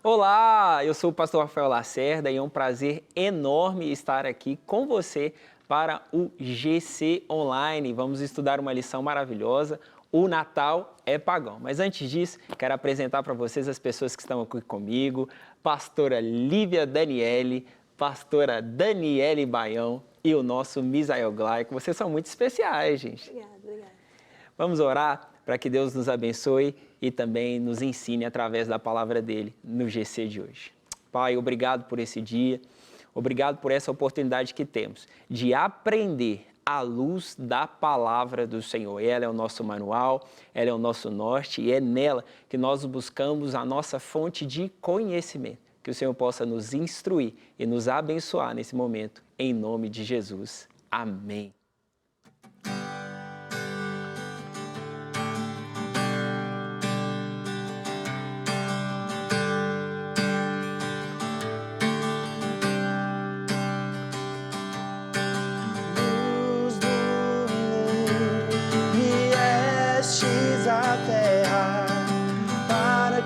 Olá, eu sou o pastor Rafael Lacerda e é um prazer enorme estar aqui com você para o GC Online. Vamos estudar uma lição maravilhosa, o Natal é pagão. Mas antes disso, quero apresentar para vocês as pessoas que estão aqui comigo, pastora Lívia Daniele, pastora Daniele Baião e o nosso Misael Glaico. Vocês são muito especiais, gente. Obrigada. Vamos orar para que Deus nos abençoe e também nos ensine através da palavra dele no GC de hoje. Pai, obrigado por esse dia, obrigado por essa oportunidade que temos de aprender à luz da palavra do Senhor. Ela é o nosso manual, ela é o nosso norte e é nela que nós buscamos a nossa fonte de conhecimento. Que o Senhor possa nos instruir e nos abençoar nesse momento, em nome de Jesus. Amém.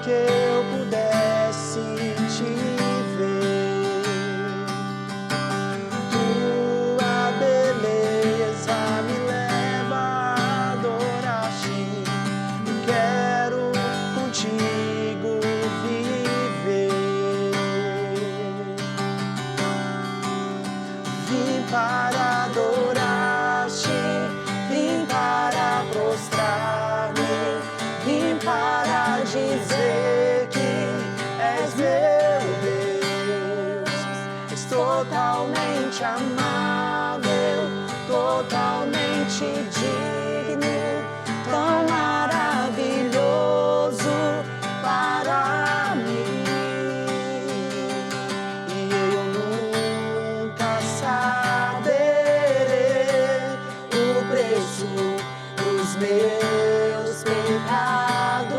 Que eu pudesse te ver, tua beleza me leva a adorar-te, eu quero contigo viver. Vim para adorar-te, vim para prostrar-me, vim para dizer que és meu Deus, és totalmente amável, totalmente digno, tão maravilhoso para mim. E eu nunca saberei o preço dos meus pecados.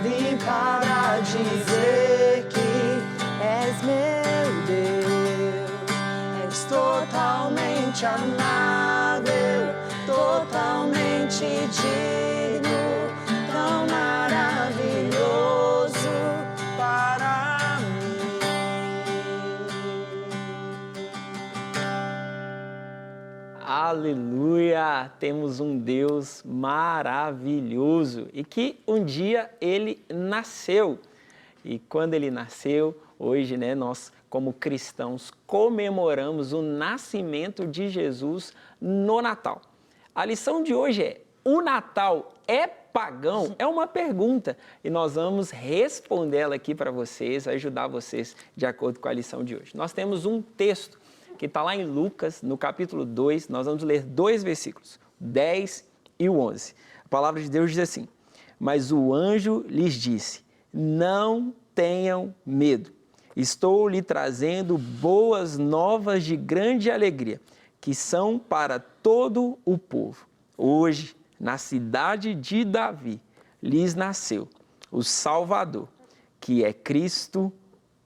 Vim para dizer que és meu Deus, és totalmente amável, totalmente digno, tão maravilhoso para mim. Aleluia! Temos um Deus maravilhoso e que um dia ele nasceu. E quando ele nasceu, hoje, nós como cristãos comemoramos o nascimento de Jesus no Natal. A lição de hoje é: o Natal é pagão? É uma pergunta e nós vamos respondê-la aqui para vocês, ajudar vocês de acordo com a lição de hoje. Nós temos um texto que está lá em Lucas, no capítulo 2, nós vamos ler 2 versículos, 10 e o 11. A palavra de Deus diz assim: mas o anjo lhes disse, não tenham medo, estou lhe trazendo boas novas de grande alegria, que são para todo o povo. Hoje, na cidade de Davi, lhes nasceu o Salvador, que é Cristo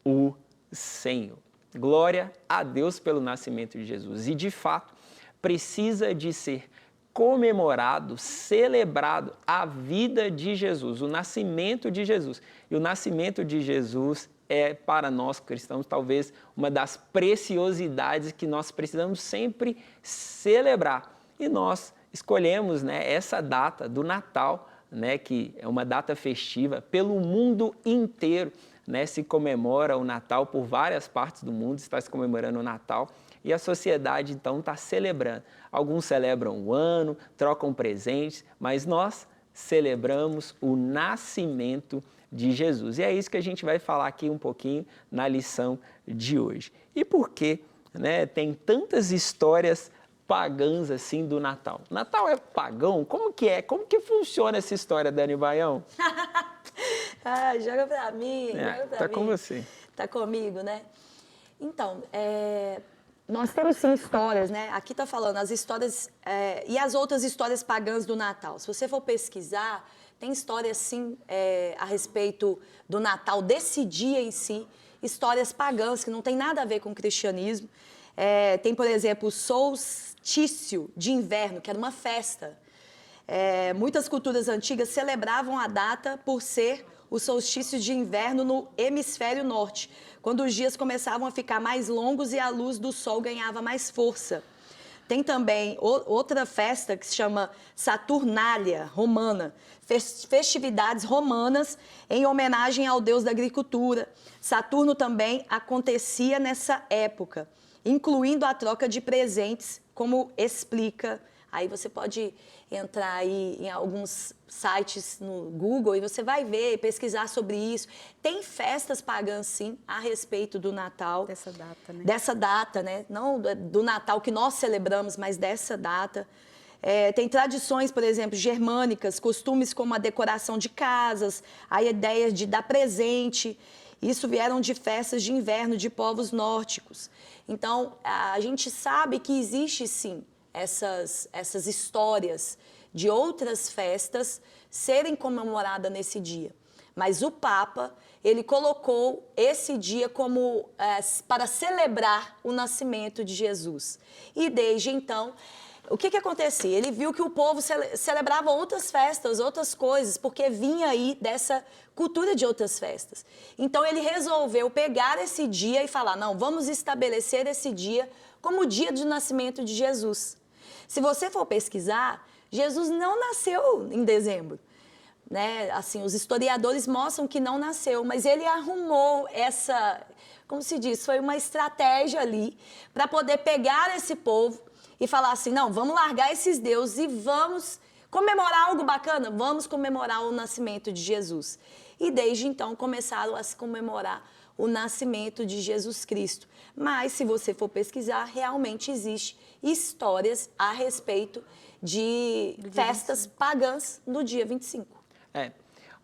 o Senhor. Glória a Deus pelo nascimento de Jesus. E, de fato, precisa de ser comemorado, celebrado a vida de Jesus, o nascimento de Jesus. E o nascimento de Jesus é, para nós cristãos, talvez uma das preciosidades que nós precisamos sempre celebrar. E nós escolhemos essa data do Natal, que é uma data festiva pelo mundo inteiro. Se comemora o Natal por várias partes do mundo, está se comemorando o Natal e a sociedade então está celebrando. Alguns celebram o ano, trocam presentes, mas nós celebramos o nascimento de Jesus. E é isso que a gente vai falar aqui um pouquinho na lição de hoje. E por que tem tantas histórias pagãs assim do Natal? Natal é pagão? Como que é? Como que funciona essa história, Dani Baião? Joga pra mim, joga pra tá mim. Com você. Tá comigo, né? Então, Nós temos sim histórias, né? Aqui está falando as histórias e as outras histórias pagãs do Natal. Se você for pesquisar, tem histórias sim a respeito do Natal, desse dia em si, histórias pagãs que não tem nada a ver com o cristianismo. Tem, por exemplo, o solstício de inverno, que era uma festa. Muitas culturas antigas celebravam a data por ser o solstício de inverno no hemisfério norte, quando os dias começavam a ficar mais longos e a luz do sol ganhava mais força. Tem também outra festa que se chama Saturnália romana, festividades romanas em homenagem ao deus da agricultura. Saturno também acontecia nessa época, incluindo a troca de presentes, como explica. Aí você pode entrar aí em alguns sites no Google e você vai ver, pesquisar sobre isso. Tem festas pagãs, sim, a respeito do Natal. Dessa data, né? Dessa data, né? Não do Natal que nós celebramos, mas dessa data. Tem tradições, por exemplo, germânicas, costumes como a decoração de casas, a ideia de dar presente. Isso vieram de festas de inverno de povos nórdicos. Então, a gente sabe que existe, sim, essas histórias de outras festas serem comemoradas nesse dia. Mas o Papa, ele colocou esse dia como para celebrar o nascimento de Jesus. E desde então, o que acontecia? Ele viu que o povo celebrava outras festas, outras coisas, porque vinha aí dessa cultura de outras festas. Então ele resolveu pegar esse dia e falar, não, vamos estabelecer esse dia como o dia do nascimento de Jesus. Se você for pesquisar, Jesus não nasceu em dezembro, né? Assim, os historiadores mostram que não nasceu, mas ele arrumou como se diz, foi uma estratégia ali para poder pegar esse povo e falar assim, não, vamos largar esses deuses e vamos comemorar algo bacana, vamos comemorar o nascimento de Jesus. E desde então começaram a se comemorar o nascimento de Jesus Cristo. Mas, se você for pesquisar, realmente existe histórias a respeito de festas pagãs no dia 25.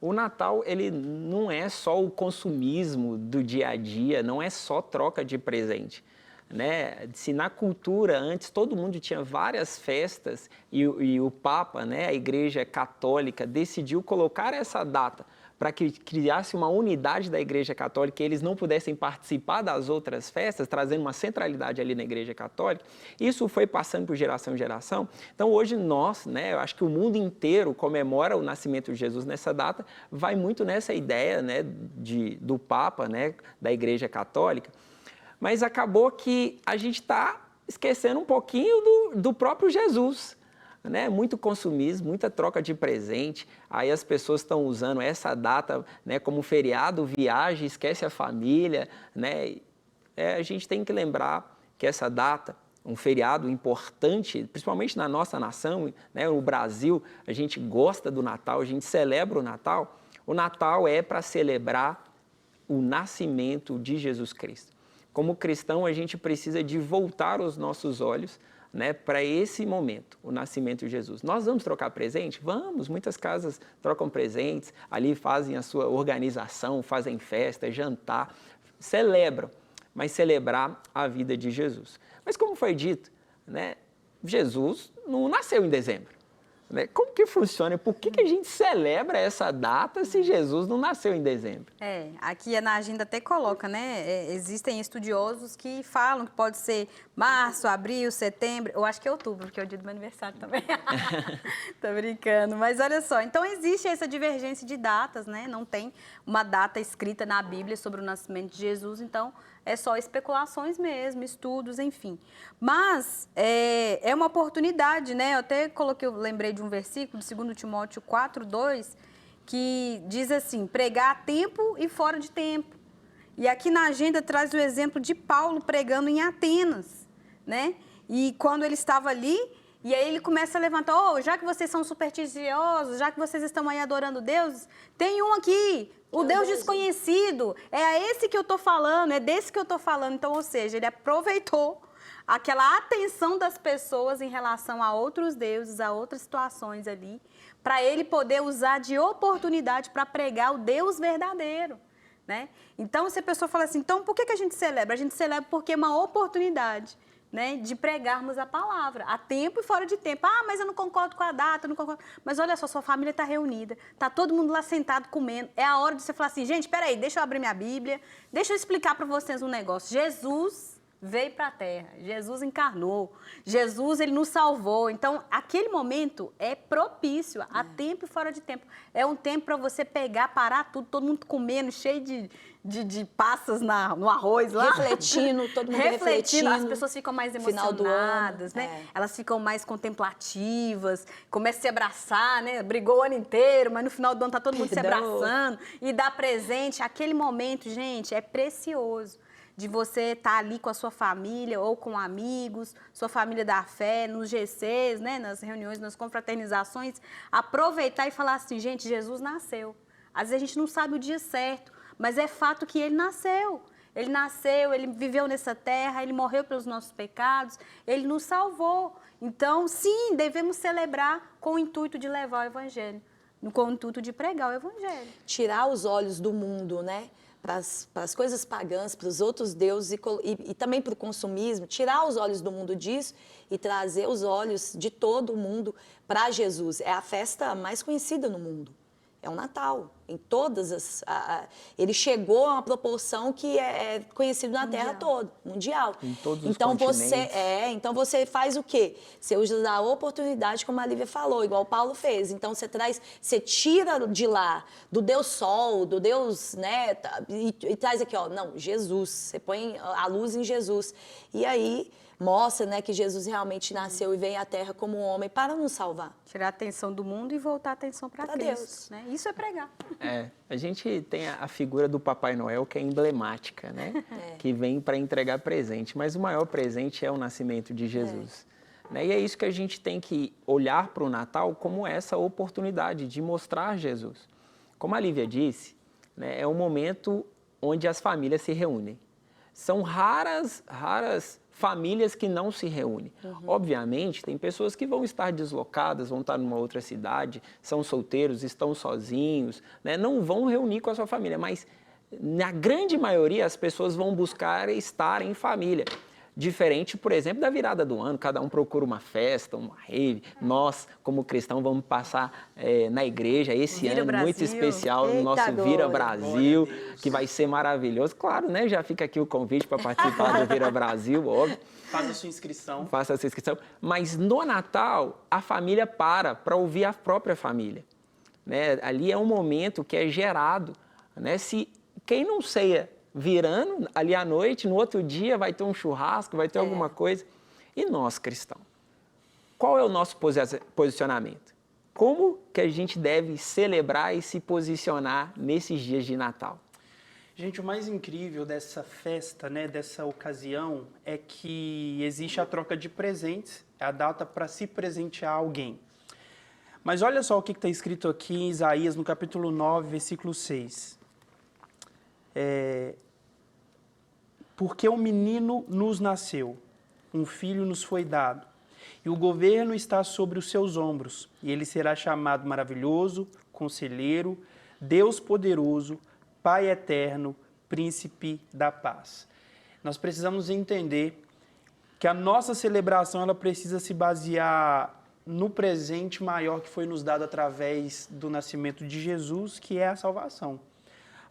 O Natal, ele não é só o consumismo do dia a dia, não é só troca de presente, né? Se na cultura antes todo mundo tinha várias festas e o Papa, né, a Igreja Católica, decidiu colocar essa data para que criasse uma unidade da Igreja Católica e eles não pudessem participar das outras festas, trazendo uma centralidade ali na Igreja Católica. Isso foi passando por geração em geração. Então, hoje nós, né, eu acho que o mundo inteiro comemora o nascimento de Jesus nessa data, vai muito nessa ideia, né, do Papa, né, da Igreja Católica. Mas acabou que a gente está esquecendo um pouquinho do próprio Jesus. Né? Muito consumismo, muita troca de presente, aí as pessoas estão usando essa data, né, como feriado, viagem, esquece a família, né? A gente tem que lembrar que essa data, um feriado importante, principalmente na nossa nação, né, no Brasil, a gente gosta do Natal, a gente celebra o Natal. O Natal é para celebrar o nascimento de Jesus Cristo. Como cristão, a gente precisa de voltar os nossos olhos, né, para esse momento, o nascimento de Jesus. Nós vamos trocar presente? Vamos, muitas casas trocam presentes, ali fazem a sua organização, fazem festa, jantar, celebram, mas celebrar a vida de Jesus. Mas como foi dito, né, Jesus não nasceu em dezembro. Né? Como que funciona? Por que a gente celebra essa data se Jesus não nasceu em dezembro? Aqui na agenda até coloca, né? Existem estudiosos que falam que pode ser março, abril, setembro, eu acho que é outubro, porque é o dia do meu aniversário também. Tô brincando, mas olha só, então existe essa divergência de datas, né? Não tem uma data escrita na Bíblia sobre o nascimento de Jesus, então é só especulações mesmo, estudos, enfim. Mas é uma oportunidade, né? Eu até lembrei de um versículo de 2 Timóteo 4:2, que diz assim, pregar a tempo e fora de tempo. E aqui na agenda traz o exemplo de Paulo pregando em Atenas, né? E quando ele estava ali, e aí ele começa a levantar, já que vocês são supersticiosos, já que vocês estão aí adorando deuses, tem um aqui, o Deus desconhecido, é a esse que eu estou falando, é desse que eu estou falando. Então, ou seja, ele aproveitou aquela atenção das pessoas em relação a outros deuses, a outras situações ali, para ele poder usar de oportunidade para pregar o Deus verdadeiro, né? Então, se a pessoa fala assim, então por que a gente celebra? A gente celebra porque é uma oportunidade né, de pregarmos a palavra, a tempo e fora de tempo. Ah, mas eu não concordo com a data, não concordo. Mas olha só, sua família está reunida, está todo mundo lá sentado comendo. É a hora de você falar assim, gente, peraí, deixa eu abrir minha Bíblia, deixa eu explicar para vocês um negócio. Jesus veio para a Terra, Jesus encarnou, Jesus, ele nos salvou. Então, aquele momento é propício, a tempo e fora de tempo. É um tempo para você pegar, parar tudo, todo mundo comendo, cheio de passas no arroz lá. Refletindo, todo mundo refletindo. As pessoas ficam mais emocionadas, né? Elas ficam mais contemplativas, começam a se abraçar, né? Brigou o ano inteiro, mas no final do ano tá todo mundo se abraçando e dá presente. Aquele momento, gente, é precioso. De você estar ali com a sua família ou com amigos, sua família da fé, nos GCs, né, nas reuniões, nas confraternizações, aproveitar e falar assim, gente, Jesus nasceu. Às vezes a gente não sabe o dia certo, mas é fato que ele nasceu. Ele nasceu, ele viveu nessa terra, ele morreu pelos nossos pecados, ele nos salvou. Então, sim, devemos celebrar com o intuito de levar o evangelho, com o intuito de pregar o evangelho. Tirar os olhos do mundo, né? Para as coisas pagãs, para os outros deuses e também para o consumismo, tirar os olhos do mundo disso e trazer os olhos de todo o mundo para Jesus. É a festa mais conhecida no mundo. É o Natal. Em todas as... ele chegou a uma proporção que é conhecido na Terra toda, mundial. Em todos os continentes. Então você faz o quê? Você usa a oportunidade, como a Lívia falou, igual o Paulo fez. Então você tira de lá, do Deus Sol, do Deus, né? E traz aqui, ó, não, Jesus. Você põe a luz em Jesus. E aí mostra, né, que Jesus realmente nasceu e veio à Terra como um homem para nos salvar. Tirar a atenção do mundo e voltar a atenção para Deus. Né? Isso é pregar. A gente tem a figura do Papai Noel que é emblemática, né? Que vem para entregar presente, mas o maior presente é o nascimento de Jesus. Né? E é isso que a gente tem que olhar para o Natal como essa oportunidade de mostrar Jesus. Como a Lívia disse, né, é um momento onde as famílias se reúnem. São raras famílias que não se reúnem. Obviamente, tem pessoas que vão estar deslocadas, vão estar numa outra cidade, são solteiros, estão sozinhos, né? Não vão reunir com a sua família, mas na grande maioria as pessoas vão buscar estar em família. Diferente, por exemplo, da virada do ano, cada um procura uma festa, uma rave. Nós, como cristãos, vamos passar na igreja esse ano muito especial, no nosso Vira Brasil, que vai ser maravilhoso. Claro, né? Já fica aqui o convite para participar do Vira Brasil, óbvio. Faça a sua inscrição. Faça a sua inscrição. Mas no Natal, a família para ouvir a própria família. Né? Ali é um momento que é gerado. Né? Se quem não ceia virando ali à noite, no outro dia vai ter um churrasco, vai ter alguma coisa. E nós, cristãos? Qual é o nosso posicionamento? Como que a gente deve celebrar e se posicionar nesses dias de Natal? Gente, o mais incrível dessa festa, né, dessa ocasião, é que existe a troca de presentes, é a data para se presentear alguém. Mas olha só o que está escrito aqui em Isaías, no capítulo 9, versículo 6. Porque um menino nos nasceu, um filho nos foi dado, e o governo está sobre os seus ombros, e ele será chamado Maravilhoso, Conselheiro, Deus Poderoso, Pai Eterno, Príncipe da Paz. Nós precisamos entender que a nossa celebração ela precisa se basear no presente maior que foi nos dado através do nascimento de Jesus, que é a salvação.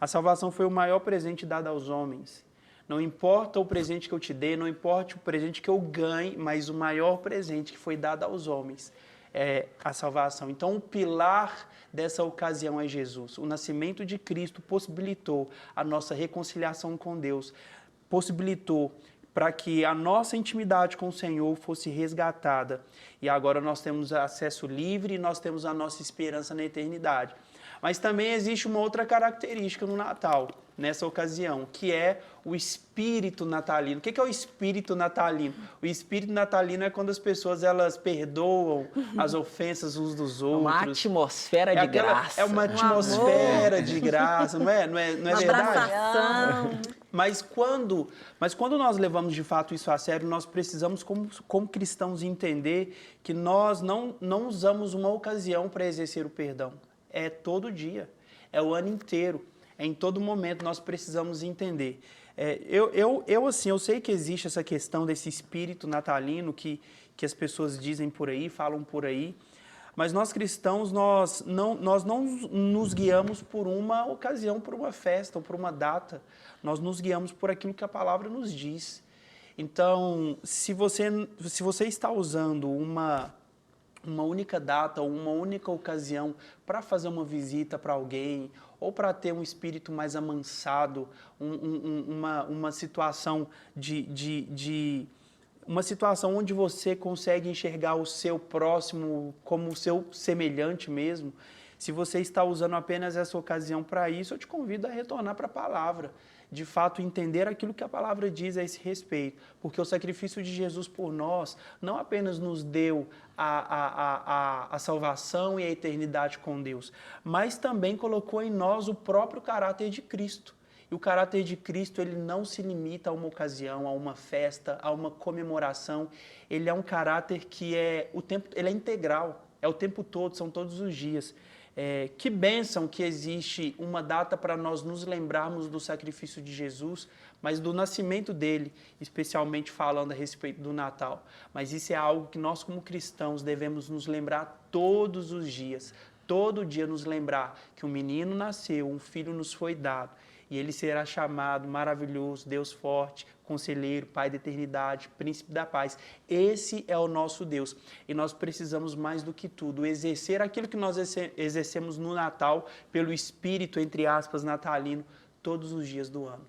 A salvação foi o maior presente dado aos homens. Não importa o presente que eu te dê, não importa o presente que eu ganhe, mas o maior presente que foi dado aos homens é a salvação. Então, o pilar dessa ocasião é Jesus. O nascimento de Cristo possibilitou a nossa reconciliação com Deus, possibilitou para que a nossa intimidade com o Senhor fosse resgatada. E agora nós temos acesso livre e nós temos a nossa esperança na eternidade. Mas também existe uma outra característica no Natal, nessa ocasião, que é o espírito natalino. O que é o espírito natalino? O espírito natalino é quando as pessoas elas perdoam as ofensas uns dos outros. Uma atmosfera de graça. É uma atmosfera de graça, não é verdade? Mas quando nós levamos de fato isso a sério, nós precisamos, como cristãos, entender que nós não usamos uma ocasião para exercer o perdão. É todo dia, é o ano inteiro, é em todo momento nós precisamos entender. Eu sei que existe essa questão desse espírito natalino que as pessoas dizem por aí, falam por aí, mas nós cristãos, nós não nos guiamos por uma ocasião, por uma festa ou por uma data. Nós nos guiamos por aquilo que a palavra nos diz. Então, se você está usando uma única data ou uma única ocasião para fazer uma visita para alguém ou para ter um espírito mais amansado, uma situação uma situação onde você consegue enxergar o seu próximo como o seu semelhante mesmo, se você está usando apenas essa ocasião para isso, eu te convido a retornar para a palavra. De fato, entender aquilo que a palavra diz a esse respeito. Porque o sacrifício de Jesus por nós não apenas nos deu a salvação e a eternidade com Deus, mas também colocou em nós o próprio caráter de Cristo. E o caráter de Cristo, ele não se limita a uma ocasião, a uma festa, a uma comemoração. Ele é um caráter que ele é integral, é o tempo todo, são todos os dias. Que bênção que existe uma data para nós nos lembrarmos do sacrifício de Jesus, mas do nascimento dele, especialmente falando a respeito do Natal. Mas isso é algo que nós, como cristãos, devemos nos lembrar todos os dias. Todo dia nos lembrar que um menino nasceu, um filho nos foi dado, e ele será chamado maravilhoso, Deus forte, conselheiro, Pai da eternidade, príncipe da paz. Esse é o nosso Deus. E nós precisamos mais do que tudo exercer aquilo que nós exercemos no Natal, pelo espírito, entre aspas, natalino, todos os dias do ano.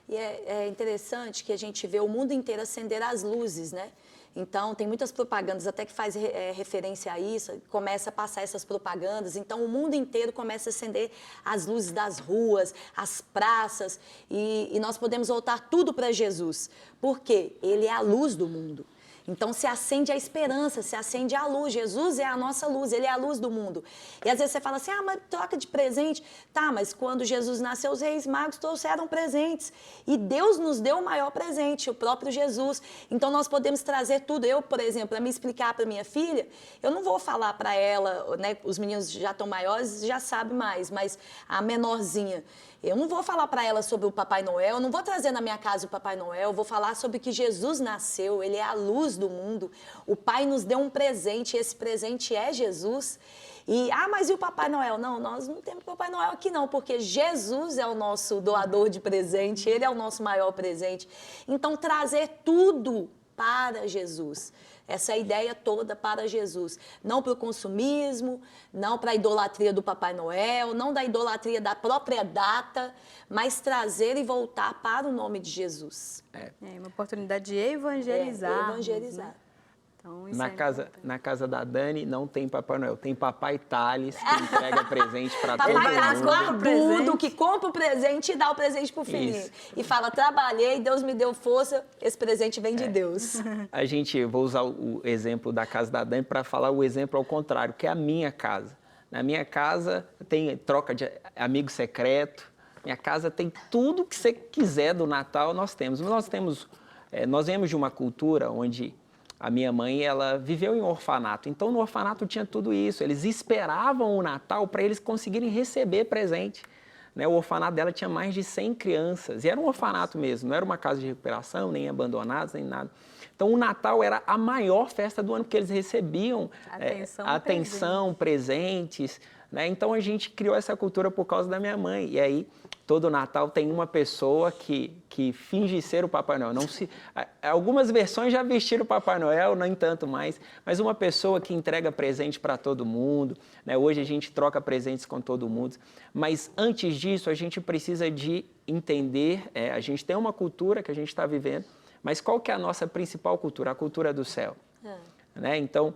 E é interessante que a gente vê o mundo inteiro acender as luzes, né? Então, tem muitas propagandas até que faz referência a isso, começa a passar essas propagandas. Então, o mundo inteiro começa a acender as luzes das ruas, as praças, e nós podemos voltar tudo para Jesus, porque Ele é a luz do mundo. Então, se acende a esperança, se acende a luz. Jesus é a nossa luz, Ele é a luz do mundo. E às vezes você fala assim, mas troca de presente. Tá, mas quando Jesus nasceu, os reis magos trouxeram presentes. E Deus nos deu o maior presente, o próprio Jesus. Então, nós podemos trazer tudo. Eu, por exemplo, para me explicar para minha filha, eu não vou falar para ela, né, os meninos já estão maiores, já sabem mais, mas a menorzinha, eu não vou falar para ela sobre o Papai Noel, eu não vou trazer na minha casa o Papai Noel, eu vou falar sobre que Jesus nasceu, Ele é a luz do mundo. O Pai nos deu um presente, esse presente é Jesus. E, mas e o Papai Noel? Não, nós não temos Papai Noel aqui não, porque Jesus é o nosso doador de presente, Ele é o nosso maior presente. Então, trazer tudo para Jesus. Essa ideia toda para Jesus. Não para o consumismo, não para a idolatria do Papai Noel, não da idolatria da própria data, mas trazer e voltar para o nome de Jesus. É uma oportunidade de evangelizar. Evangelizar. Né? Então, Na casa da Dani não tem Papai Noel, tem Papai Thales, que entrega presente para todo mundo. Papai Thales barbudo, que compra o presente e dá o presente pro filhinho. Isso. E fala, trabalhei, Deus me deu força, esse presente vem de Deus. Vou usar o exemplo da casa da Dani para falar o exemplo ao contrário, que é a minha casa. Na minha casa tem troca de amigo secreto, minha casa tem tudo que você quiser do Natal, nós temos. Nós viemos de uma cultura onde a minha mãe, ela viveu em um orfanato, então no orfanato tinha tudo isso, eles esperavam o Natal para eles conseguirem receber presente. Né? O orfanato dela tinha mais de 100 crianças, e era um orfanato mesmo, não era uma casa de recuperação, nem abandonados, nem nada. Então o Natal era a maior festa do ano, porque eles recebiam atenção, presentes. Né? Então a gente criou essa cultura por causa da minha mãe, e aí todo Natal tem uma pessoa que finge ser o Papai Noel. Algumas versões já vestiram o Papai Noel, nem tanto mais, mas uma pessoa que entrega presente para todo mundo. Né? Hoje a gente troca presentes com todo mundo, mas antes disso a gente precisa de entender, a gente tem uma cultura que a gente está vivendo, mas qual que é a nossa principal cultura? A cultura do céu. Né? Então,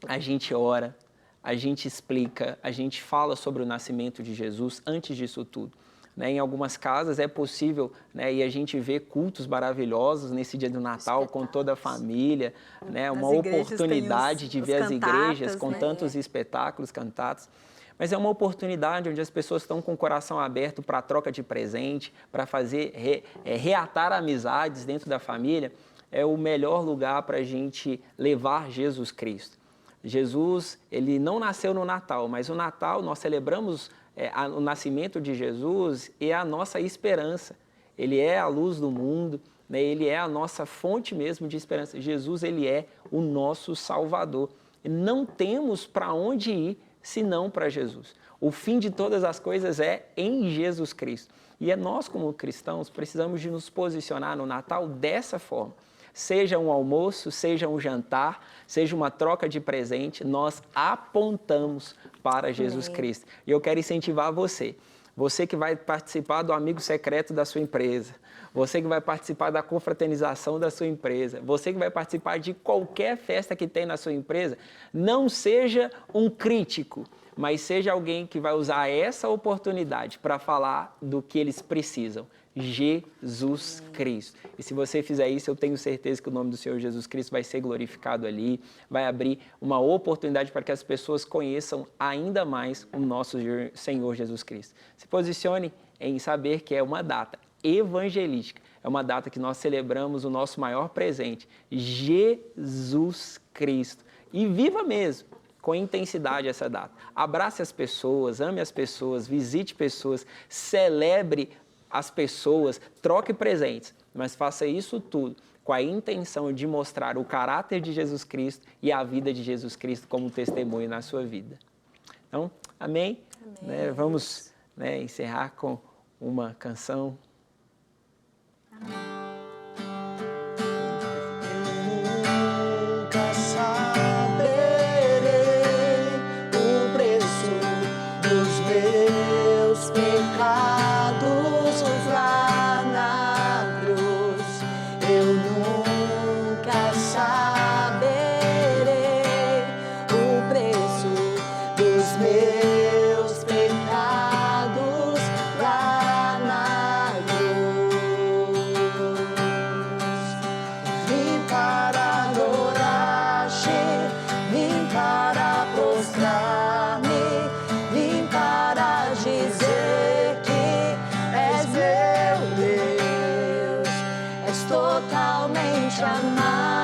a gente ora, a gente explica, a gente fala sobre o nascimento de Jesus antes disso tudo. Né, em algumas casas é possível, né, e a gente vê cultos maravilhosos nesse dia do Natal com toda a família, né, uma oportunidade de ver as igrejas com tantos espetáculos, cantatas. Mas é uma oportunidade onde as pessoas estão com o coração aberto para a troca de presente, para fazer, reatar amizades dentro da família. É o melhor lugar para a gente levar Jesus Cristo. Jesus, ele não nasceu no Natal, mas o Natal nós celebramos o nascimento de Jesus e a nossa esperança. Ele é a luz do mundo, né? Ele é a nossa fonte mesmo de esperança. Jesus, ele é o nosso Salvador. E não temos para onde ir senão para Jesus. O fim de todas as coisas é em Jesus Cristo. E nós, como cristãos, precisamos de nos posicionar no Natal dessa forma. Seja um almoço, seja um jantar, seja uma troca de presente, nós apontamos para Jesus Cristo. E eu quero incentivar você. Você que vai participar do amigo secreto da sua empresa, você que vai participar da confraternização da sua empresa, você que vai participar de qualquer festa que tem na sua empresa, não seja um crítico, mas seja alguém que vai usar essa oportunidade para falar do que eles precisam. Jesus Cristo. E se você fizer isso, eu tenho certeza que o nome do Senhor Jesus Cristo vai ser glorificado ali, vai abrir uma oportunidade para que as pessoas conheçam ainda mais o nosso Senhor Jesus Cristo. Se posicione em saber que é uma data evangelística, é uma data que nós celebramos o nosso maior presente, Jesus Cristo. E viva mesmo com intensidade essa data. Abrace as pessoas, ame as pessoas, visite pessoas, celebre as pessoas, troque presentes, mas faça isso tudo com a intenção de mostrar o caráter de Jesus Cristo e a vida de Jesus Cristo como testemunho na sua vida. Então, amém? Né, vamos, né, encerrar com uma canção. Nunca saberei o preço dos meus pecados lá na cruz. Eu nunca saberei o preço dos meus pecados lá na cruz. Vim para adorar-te, vim para prostrar-me, vim para dizer que és meu Deus, és totalmente amado.